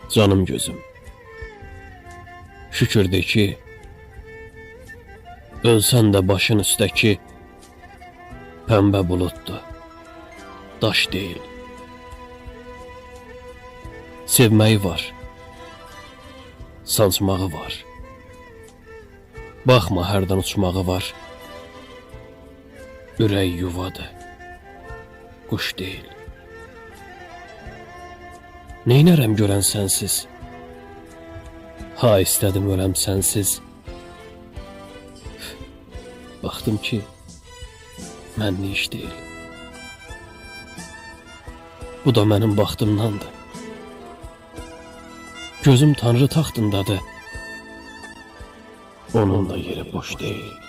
Canım gözüm, şükürdür ki, ölsən də başın üstəki pəmbə buluddur, daş deyil. Sevməyi var, sancmağı var. Baxma, hərdən uçmağı var. Ürək yuvadır, quş deyil. Neynərəm görən sənsiz? Ha, istədim öləm sənsiz. Baxdım ki, mənlik iş deyil. Bu da mənim baxtımdandır. Gözüm Tanrı taxtındadır. Onun da yeri boş deyil.